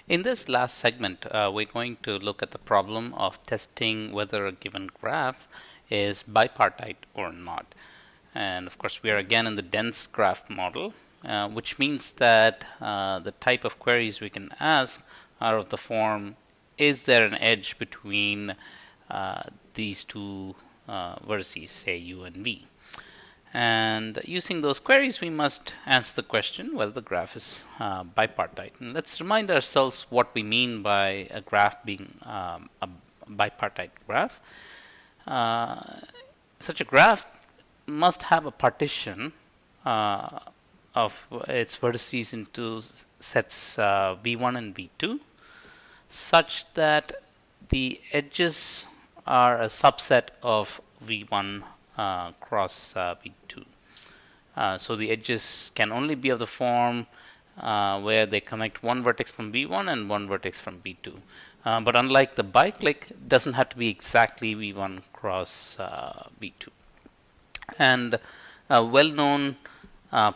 In this last segment, we're going to look at the problem of testing whether a given graph is bipartite or not. And of course, we are again in the dense graph model, which means that the type of queries we can ask are of the form, is there an edge between these two vertices, say u and v? And using those queries, we must answer the question whether the graph is bipartite. And let's remind ourselves what we mean by a graph being a bipartite graph. Such a graph must have a partition of its vertices into sets v1 and v2, such that the edges are a subset of v1 cross v2. So the edges can only be of the form where they connect one vertex from v1 and one vertex from v2. But unlike the biclic, it doesn't have to be exactly v1 cross v2. And a well-known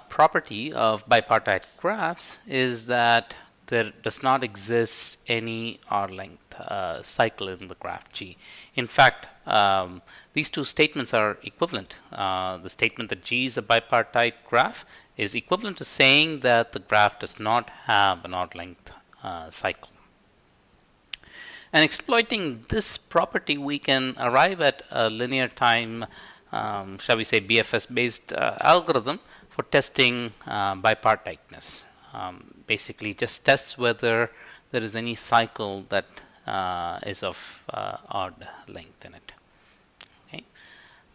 property of bipartite graphs is that there does not exist any R-length cycle in the graph G. In fact, these two statements are equivalent. The statement that G is a bipartite graph is equivalent to saying that the graph does not have an R-length cycle. And exploiting this property, we can arrive at a linear time, shall we say BFS-based algorithm for testing bipartiteness. Basically just tests whether there is any cycle that is of odd length in it. Okay.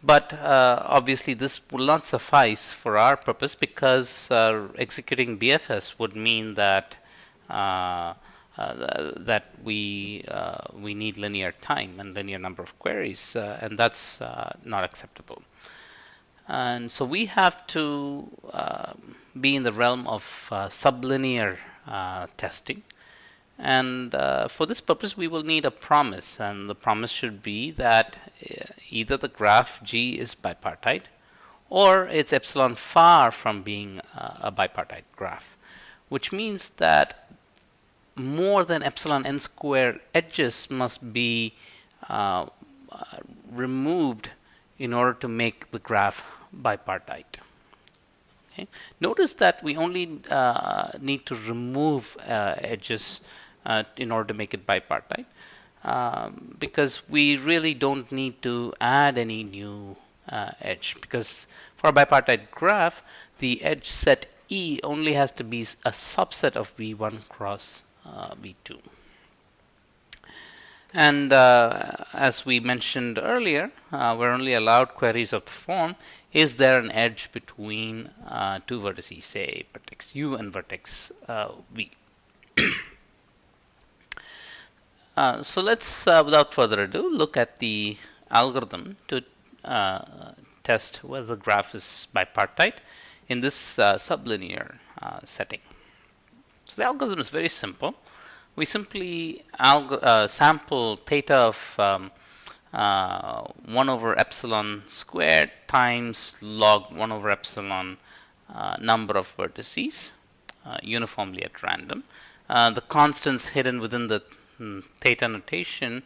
But obviously this will not suffice for our purpose, because executing BFS would mean that that we need linear time and linear number of queries, and that's not acceptable. And so we have to be in the realm of sublinear testing. And for this purpose, we will need a promise. And the promise should be that either the graph G is bipartite, or it's epsilon far from being a bipartite graph, which means that more than epsilon n squared edges must be removed in order to make the graph bipartite. Okay. Notice that we only need to remove edges in order to make it bipartite, because we really don't need to add any new edge, because for a bipartite graph, the edge set E only has to be a subset of V1 cross V2. And as we mentioned earlier, we're only allowed queries of the form, is there an edge between two vertices, say vertex u and vertex v? So let's, without further ado, look at the algorithm to test whether the graph is bipartite in this sublinear setting. So the algorithm is very simple. We simply sample theta of 1 over epsilon squared times log 1 over epsilon number of vertices uniformly at random. The constants hidden within the theta notation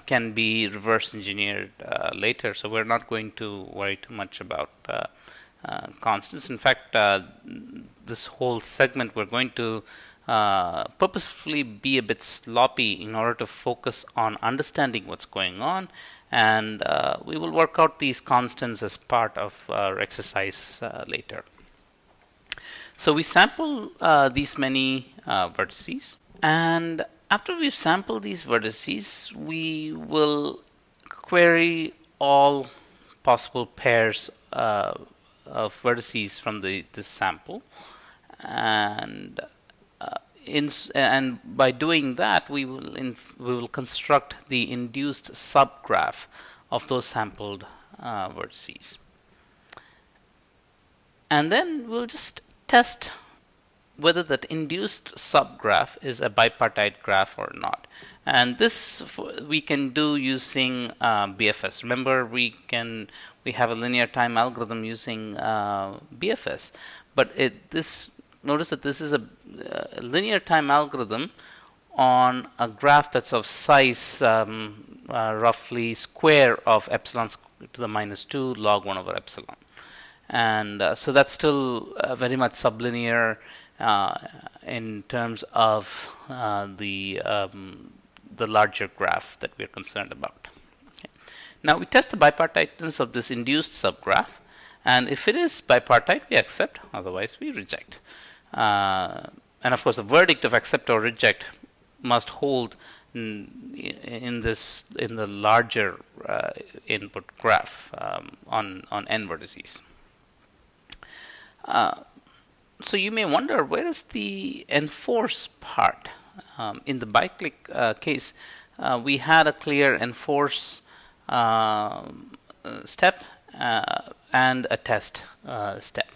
can be reverse engineered later, so we're not going to worry too much about constants. In fact, this whole segment we're going to purposefully be a bit sloppy in order to focus on understanding what's going on, and we will work out these constants as part of our exercise later. So we sample these many vertices, and after we've sampled these vertices, we will query all possible pairs of vertices from this sample, and by doing that, we will construct the induced subgraph of those sampled vertices. And then we'll just test whether that induced subgraph is a bipartite graph or not. And this we can do using BFS. Remember, we have a linear time algorithm using BFS, but notice that this is a linear time algorithm on a graph that's of size roughly square of epsilon to the minus 2 log 1 over epsilon. And so that's still very much sublinear in terms of the larger graph that we're concerned about. Okay. Now we test the bipartiteness of this induced subgraph, and if it is bipartite, we accept, otherwise we reject. And of course, the verdict of accept or reject must hold in the larger input graph on n vertices. So you may wonder, where is the enforce part? In the bicyclic case, we had a clear enforce step and a test step.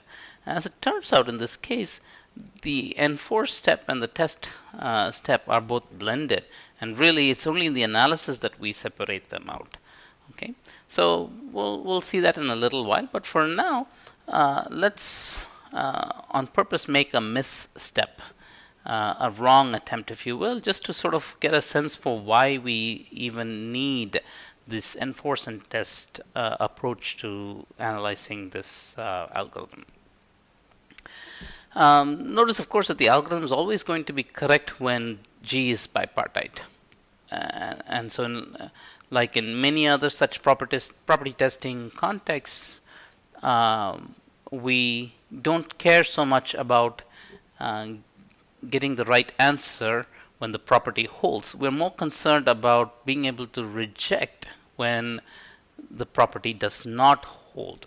As it turns out, in this case, the enforce step and the test step are both blended, and really it's only in the analysis that we separate them out. Okay, so we'll see that in a little while, but for now, let's on purpose make a misstep, a wrong attempt, if you will, just to sort of get a sense for why we even need this enforce and test approach to analyzing this algorithm. Notice, of course, that the algorithm is always going to be correct when G is bipartite. And so, like in many other such property testing contexts, we don't care so much about getting the right answer when the property holds. We're more concerned about being able to reject when the property does not hold.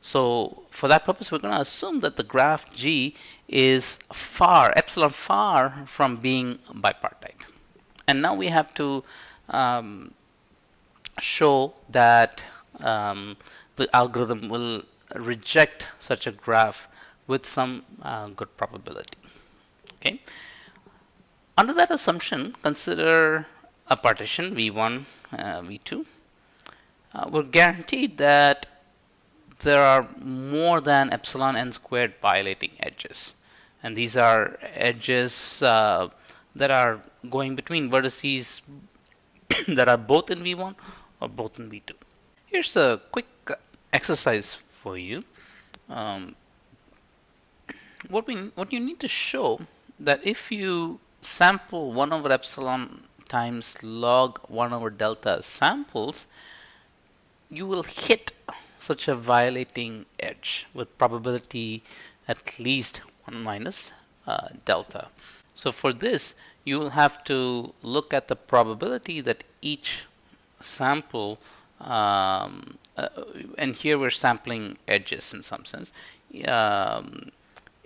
So for that purpose, we're going to assume that the graph G is epsilon far from being bipartite. And now we have to show that the algorithm will reject such a graph with some good probability. Okay. Under that assumption, consider a partition V1, V2. We're guaranteed that there are more than epsilon n squared violating edges. And these are edges that are going between vertices that are both in V1 or both in V2. Here's a quick exercise for you. What you need to show that if you sample 1 over epsilon times log 1 over delta samples, you will hit such a violating edge with probability at least 1 minus delta. So for this, you will have to look at the probability that each sample, and here we're sampling edges in some sense,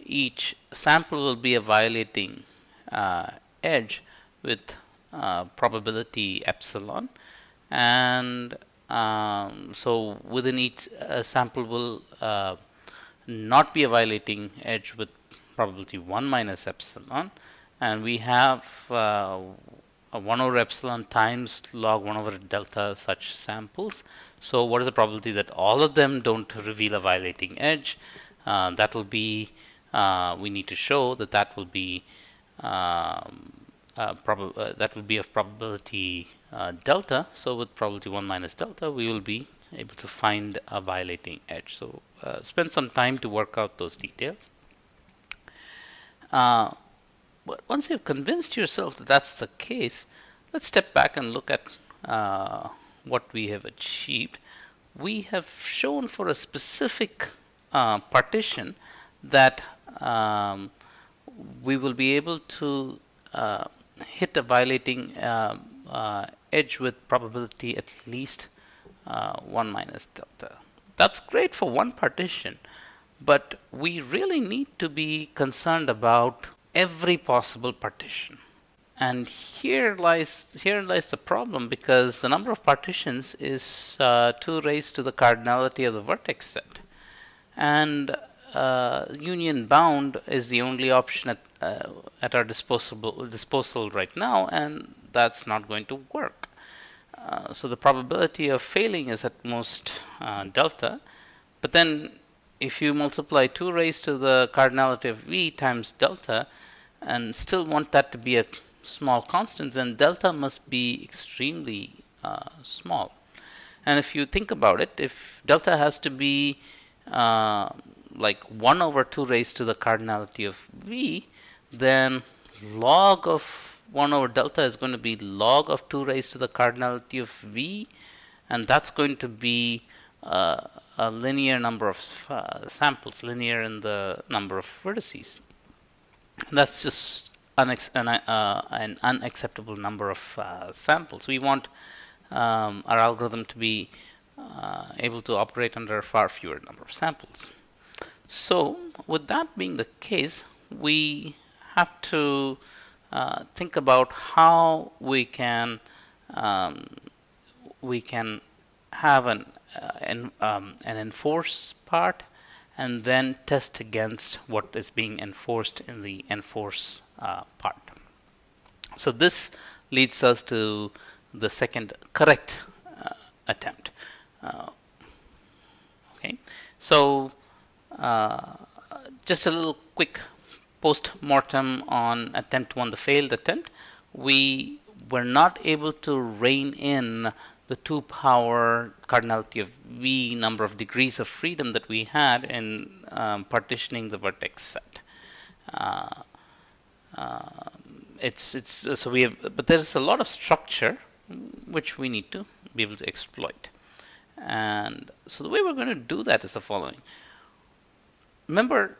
each sample will be a violating edge with probability epsilon, and so within each sample will not be a violating edge with probability 1 minus epsilon, and we have a 1 over epsilon times log 1 over delta such samples. So what is the probability that all of them don't reveal a violating edge? That will be, we need to show that that will be of probability delta. So with probability 1 minus delta, we will be able to find a violating edge. So spend some time to work out those details. But once you've convinced yourself that that's the case, let's step back and look at what we have achieved. We have shown for a specific partition that we will be able to hit a violating edge with probability at least 1 minus delta. That's great for one partition, but we really need to be concerned about every possible partition. And here lies the problem, because the number of partitions is 2 raised to the cardinality of the vertex set. And union bound is the only option at our disposal right now, and that's not going to work. So the probability of failing is at most delta, but then if you multiply 2 raised to the cardinality of v times delta and still want that to be a small constants, then delta must be extremely small. And if you think about it, if delta has to be uh, like 1 over 2 raised to the cardinality of v, then log of 1 over delta is going to be log of 2 raised to the cardinality of v, and that's going to be a linear number of samples, linear in the number of vertices. That's just an unacceptable number of samples. We want our algorithm to be able to operate under a far fewer number of samples. So, with that being the case, we have to think about how um, we can have an enforce part and then test against what is being enforced in the enforce part. So this leads us to the second correct attempt. Uh, okay, so uh, just a little quick post-mortem on attempt 1, the failed attempt. We were not able to rein in the 2 power cardinality of v number of degrees of freedom that we had in partitioning the vertex set. Uh, uh, it's so we have, but there's a lot of structure which we need to be able to exploit. And so the way we're going to do that is the following. Remember,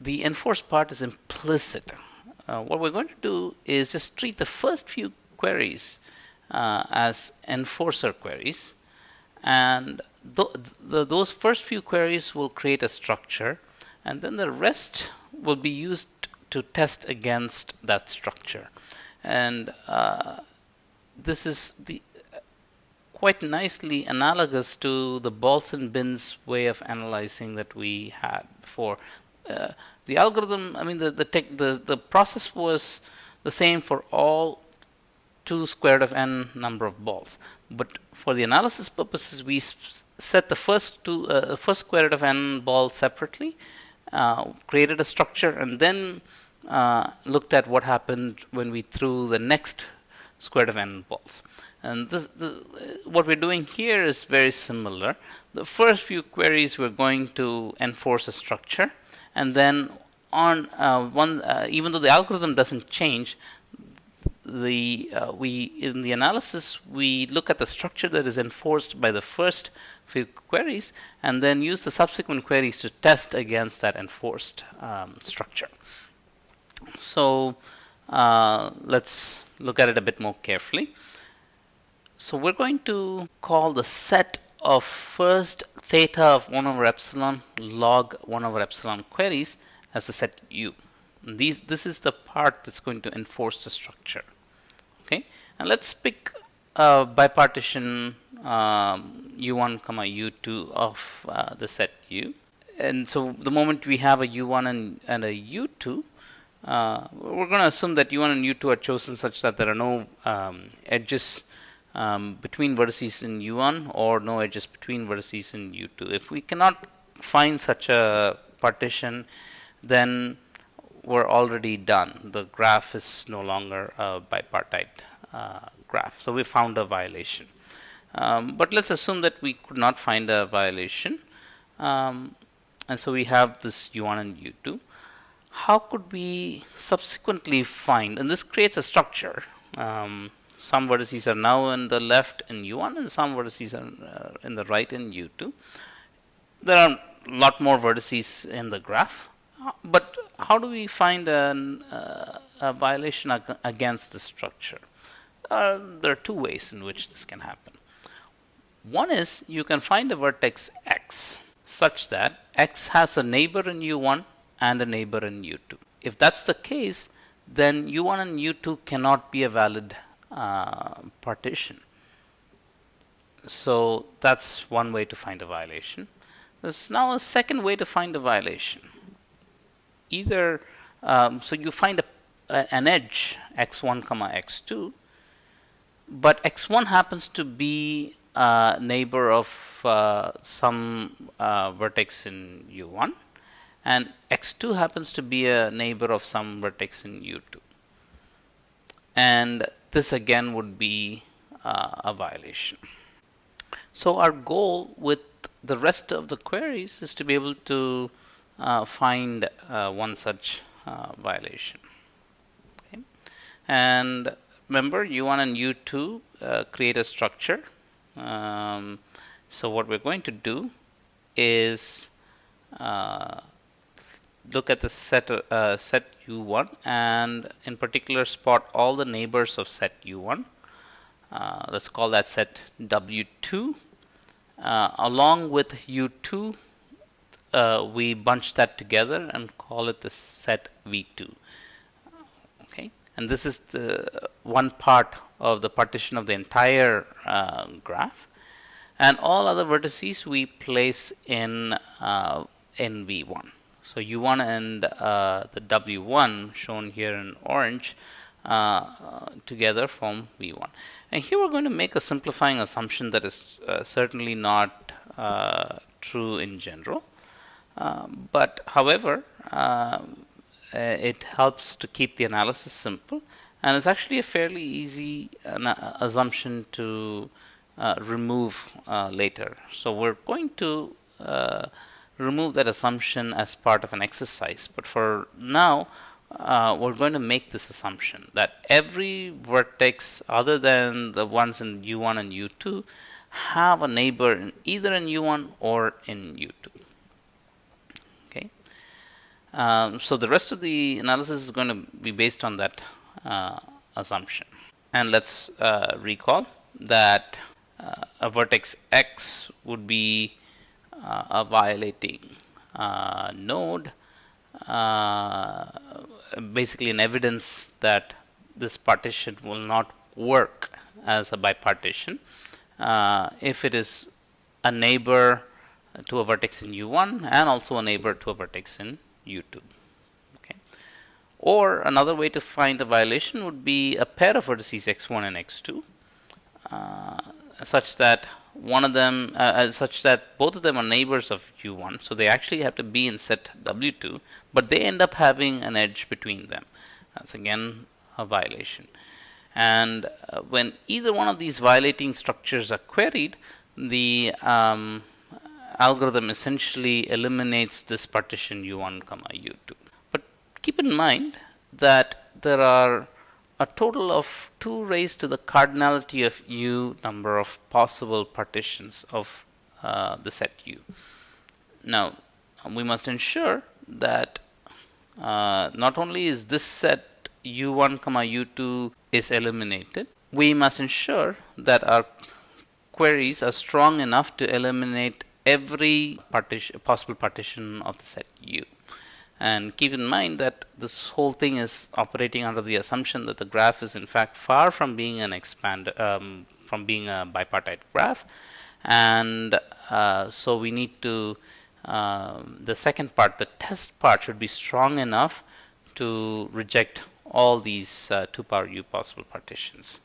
the enforced part is implicit. What we're going to do is just treat the first few queries as enforcer queries, and those first few queries will create a structure, and then the rest will be used to test against that structure. And this is quite nicely analogous to the balls and bins way of analyzing that we had before. The algorithm, I mean, the process was the same for all 2 square root of n number of balls. But for the analysis purposes, we set the first square root of n balls separately, created a structure, and then looked at what happened when we threw the next square root of n balls. And what we're doing here is very similar. The first few queries we're going to enforce a structure, and then on even though the algorithm doesn't change, in the analysis we look at the structure that is enforced by the first few queries, and then use the subsequent queries to test against that enforced structure. So let's look at it a bit more carefully. So we're going to call the set of first theta of 1 over epsilon log 1 over epsilon queries as the set U. And this is the part that's going to enforce the structure. Okay, and let's pick a bipartition U1, U2 of the set U. And so the moment we have a U1 and a U2, we're going to assume that U1 and U2 are chosen such that there are no edges between vertices in U1 or no edges between vertices in U2. If we cannot find such a partition, then we're already done. The graph is no longer a bipartite graph. So we found a violation. But let's assume that we could not find a violation. And so we have this U1 and U2. How could we subsequently find, and this creates a structure. Some vertices are now in the left in U1 and some vertices are in the right in U2. There are a lot more vertices in the graph. But how do we find a violation against the structure? There are 2 ways in which this can happen. One is you can find a vertex x such that x has a neighbor in U1 and a neighbor in U2. If that's the case, then U1 and U2 cannot be a valid partition. So that's one way to find a violation. There's now a second way to find a violation. Either so you find an edge x1, x2, but x1 happens to be a neighbor of some vertex in U1, and x2 happens to be a neighbor of some vertex in U2. and this again would be a violation. So our goal with the rest of the queries is to be able to find one such violation. Okay. And remember, U1 and U2 create a structure. So what we're going to do is uh, look at the set U1 and in particular spot all the neighbors of set U1. Let's call that set W2. Along with U2, we bunch that together and call it the set V2. Okay, and this is the one part of the partition of the entire graph, and all other vertices we place in V1. So U1 and the W1 shown here in orange together form V1. And here we're going to make a simplifying assumption that is certainly not true in general. But however, it helps to keep the analysis simple, and it's actually a fairly easy assumption to remove later. So we're going to remove that assumption as part of an exercise. But for now, we're going to make this assumption that every vertex other than the ones in U1 and U2 have a neighbor either in U1 or in U2. Okay. So the rest of the analysis is going to be based on that assumption. And let's recall that a vertex X would be a violating node, basically an evidence that this partition will not work as a bipartition if it is a neighbor to a vertex in U1 and also a neighbor to a vertex in U2. Okay. Or another way to find a violation would be a pair of vertices x1 and x2 such that both of them are neighbors of U1, so they actually have to be in set W2, but they end up having an edge between them. That's again a violation. And when either one of these violating structures are queried, the algorithm essentially eliminates this partition U1, U2. But keep in mind that there are a total of 2 raised to the cardinality of U number of possible partitions of the set U. Now, we must ensure that not only is this set U1, U2 is eliminated, we must ensure that our queries are strong enough to eliminate every possible partition of the set U. And keep in mind that this whole thing is operating under the assumption that the graph is in fact far from being an from being a bipartite graph, and so we need to the second part, the test part, should be strong enough to reject all these 2 power u possible partitions.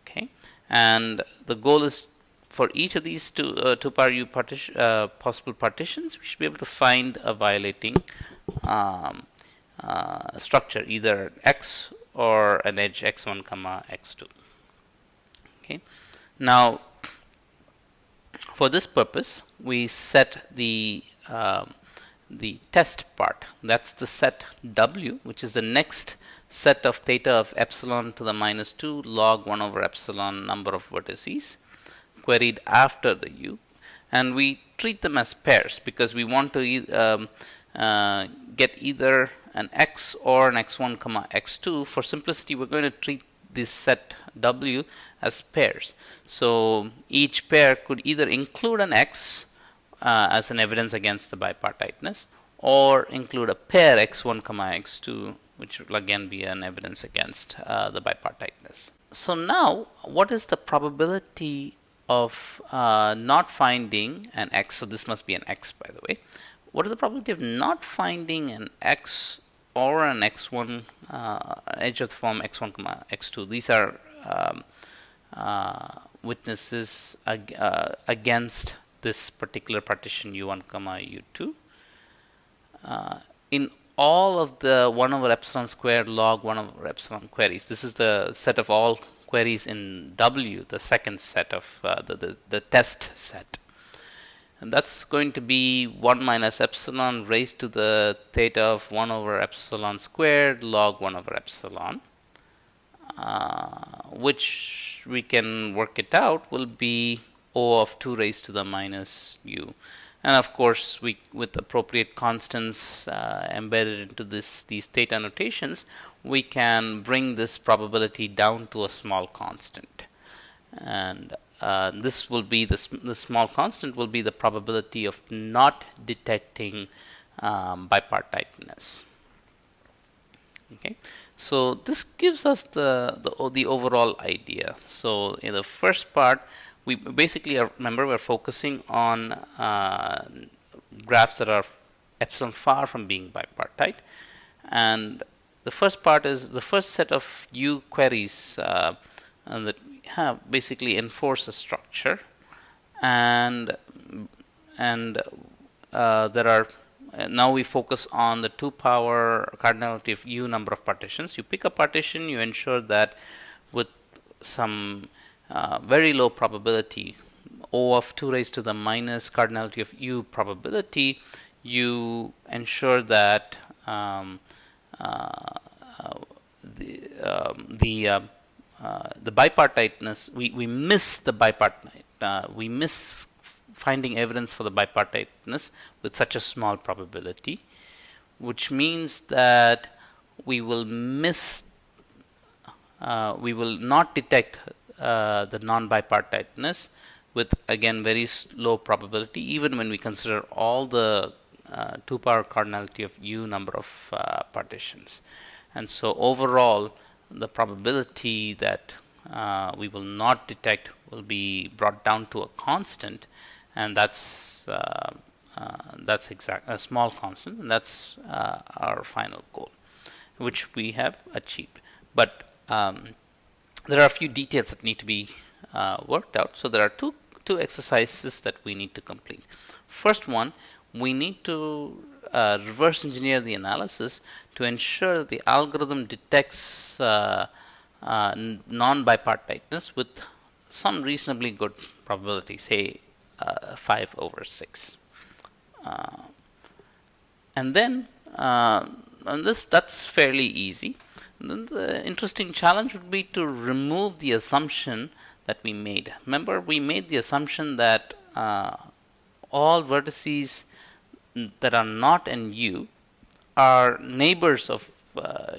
Okay, and the goal is for each of these 2 power u possible partitions, we should be able to find a violating structure, either x or an edge x1, x2. Okay. Now, for this purpose, we set the test part. That's the set W, which is the next set of theta of epsilon to the minus 2 log 1 over epsilon number of vertices queried after the U, and we treat them as pairs because we want to get either an x or an x1, x2. For simplicity, we're going to treat this set W as pairs. So each pair could either include an x as an evidence against the bipartiteness, or include a pair x1, x2, which will again be an evidence against the bipartiteness. So now, what is the probability of not finding an x? So this must be an x, by the way. What is the probability of not finding an x or an x1 edge of the form x1, x2? These are witnesses against this particular partition U1, U2. In all of the 1 over epsilon squared log 1 over epsilon queries. This is the set of all queries in W, the second set of the test set. And that's going to be 1 minus epsilon raised to the theta of 1 over epsilon squared log 1 over epsilon, which we can work it out will be O of 2 raised to the minus U. And of course, with appropriate constants embedded into these theta notations, we can bring this probability down to a small constant. And this will be the small constant will be the probability of not detecting bipartiteness. Okay, so this gives us the overall idea. So in the first part, we basically remember we're focusing on graphs that are epsilon far from being bipartite, and the first part is the first set of U queries that have basically enforce a structure, and there are now we focus on the 2 power cardinality of U number of partitions. You pick a partition, you ensure that with some very low probability, O of 2 raised to the minus cardinality of U probability, you ensure that the bipartiteness, we miss the bipartite, we miss finding evidence for the bipartiteness with such a small probability, which means that we will not detect the non-bipartiteness with, again, very low probability, even when we consider all the 2 power cardinality of U number of partitions. And so overall, the probability that we will not detect will be brought down to a constant, and that's a small constant, and that's our final goal, which we have achieved. But there are a few details that need to be worked out. So there are two exercises that we need to complete. First one, we need to reverse engineer the analysis to ensure that the algorithm detects non-bipartiteness with some reasonably good probability, say 5 over 6. And then that's fairly easy. And then the interesting challenge would be to remove the assumption that we made. Remember, we made the assumption that all vertices that are not in U are neighbors of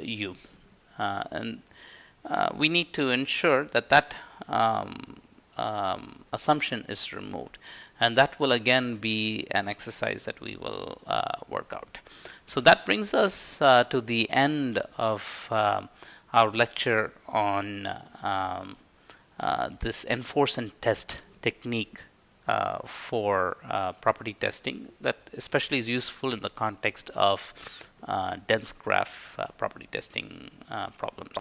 U. And we need to ensure that that assumption is removed. And that will again be an exercise that we will work out. So that brings us to the end of our lecture on this enforce and test technique for property testing that especially is useful in the context of dense graph property testing problems.